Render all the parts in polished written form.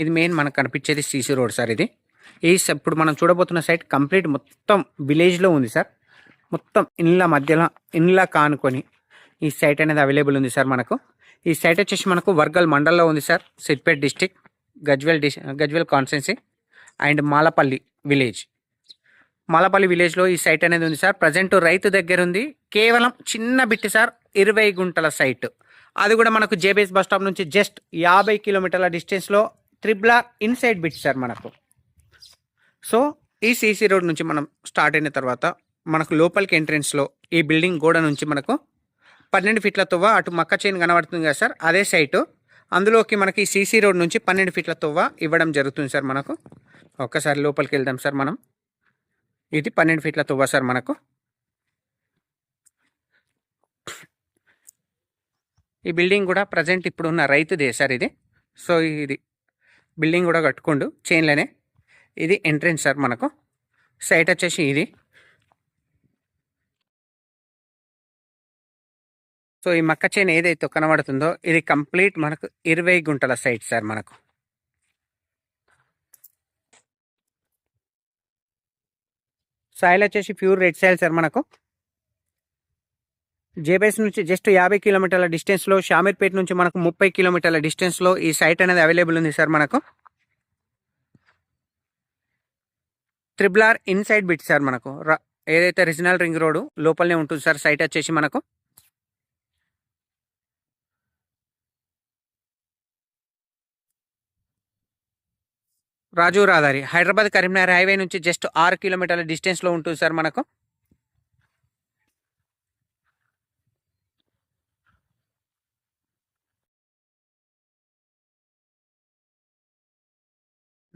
ఇది మెయిన్ మనకు కనిపించేది సీసీ రోడ్ సార్. ఇది ఇప్పుడు మనం చూడబోతున్న సైట్ కంప్లీట్ మొత్తం విలేజ్లో ఉంది సార్. మొత్తం ఇండ్ల మధ్యలో ఇండ్ల కానుకొని ఈ సైట్ అనేది అవైలబుల్ ఉంది సార్ మనకు. ఈ సైట్ వచ్చేసి మనకు వర్గల్ మండల్లో ఉంది sir. Siddipet district, Gajwel constituency and Malapalli village. Malapalli విలేజ్లో ఈ సైట్ అనేది ఉంది సార్. ప్రజెంట్ రైతు దగ్గర ఉంది. కేవలం చిన్న బిట్ సార్, 20 గుంటల సైట్. అది కూడా మనకు జేబీఎస్ బస్ స్టాప్ నుంచి జస్ట్ 50 కిలోమీటర్ల డిస్టెన్స్లో త్రిబ్లార్ ఇన్సైడ్ బిట్ సార్ మనకు. సో ఈ సీసీ రోడ్ నుంచి మనం స్టార్ట్ అయిన తర్వాత మనకు లోపలికి ఎంట్రెన్స్లో ఈ బిల్డింగ్ గోడ నుంచి మనకు 12 ఫీట్ల తొవ్వ, అటు మక్క చైన్ కనబడుతుంది కదా సార్, అదే సైటు. అందులోకి మనకి సీసీ రోడ్ నుంచి 12 ఫీట్ల తొవ్వ ఇవ్వడం జరుగుతుంది సార్ మనకు. ఒక్కసారి లోపలికి వెళ్దాం సార్ మనం. ఇది 12 ఫీట్ల తొవ్వ సార్ మనకు. ఈ బిల్డింగ్ కూడా ప్రజెంట్ ఇప్పుడు ఉన్న రైతుదే సార్ ఇది. సో ఇది బిల్డింగ్ కూడా కట్టుకోండు చైన్లోనే. ఇది ఎంట్రెన్స్ సార్ మనకు. సైట్ వచ్చేసి ఇది. సో ఈ మక్క చైన్ ఏదైతే కనబడుతుందో ఇది కంప్లీట్ మనకు 20 గుంటల సైట్ సార్ మనకు. సాయిల్ వచ్చేసి ప్యూర్ రెడ్ సాయిల్ సార్ మనకు. జేబీఎస్ నుంచి జస్ట్ 50 కిలోమీటర్ల డిస్టెన్స్లో, షామీర్పేట నుంచి మనకు 30 కిలోమీటర్ల డిస్టెన్స్లో ఈ సైట్ అనేది అవైలబుల్ ఉంది సార్ మనకు. త్రిబ్లార్ ఇన్సైడ్ బిట్ సార్ మనకు. ఏదైతే రీజనల్ రింగ్ రోడ్ లోపలనే ఉంటుంది సార్ సైట్ వచ్చేసి మనకు. రాజు రహదారి హైదరాబాద్ కరీంనగర్ హైవే నుంచి జస్ట్ 6 కిలోమీటర్ల డిస్టెన్స్లో ఉంటుంది సార్ మనకు.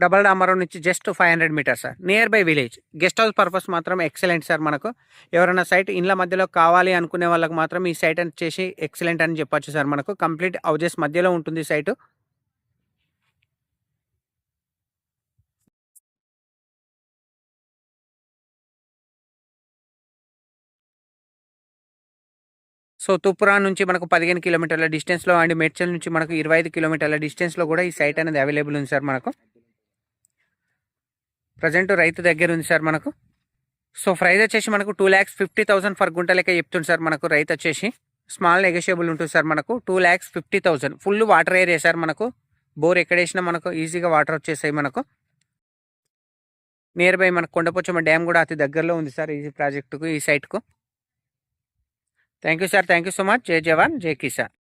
డబల్ డాంబర్ నుంచి just 500 metres sir. Near by village. Guest house purpose మాత్రం ఎక్సలెంట్ సార్ మనకు. ఎవరైనా సైట్ ఇండ్ల మధ్యలో కావాలి అనుకునే వాళ్ళకి మాత్రం ఈ సైట్ అని చేసి ఎక్సలెంట్ అని చెప్పొచ్చు సార్ మనకు. కంప్లీట్ హౌజెస్ మధ్యలో ఉంటుంది సైటు. సో తుపురా నుంచి మనకు 15 కిలోమీటర్ల డిస్టెన్స్లో అండ్ మేడ్చల్ నుంచి మనకు 25 కిలోమీటర్ల డిస్టెన్స్లో కూడా ఈ సైట్ అనేది అవైలబుల్ ఉంది సార్ మనకు. ప్రజెంట్ రైతు దగ్గర ఉంది సార్ మనకు. సో ప్రైస్ వచ్చేసి మనకు 2,50,000 ఫర్ గుంట లెక్క చెప్తుంది సార్ మనకు. రైతు వచ్చేసి స్మాల్ నెగోషియబుల్ ఉంటుంది సార్ మనకు. 2,50,000 ఫుల్ వాటర్ ఏరియా సార్ మనకు. బోర్ ఎక్కడేసినా మనకు ఈజీగా వాటర్ వచ్చేసాయి మనకు. నియర్ బై మనకు కొండపోచమ్మ డ్యామ్ కూడా అతి దగ్గరలో ఉంది సార్ ఈ ప్రాజెక్టుకు, ఈ సైట్కు. Thank you sir. Thank you so much. జై జవాన్ జై కిసాన్.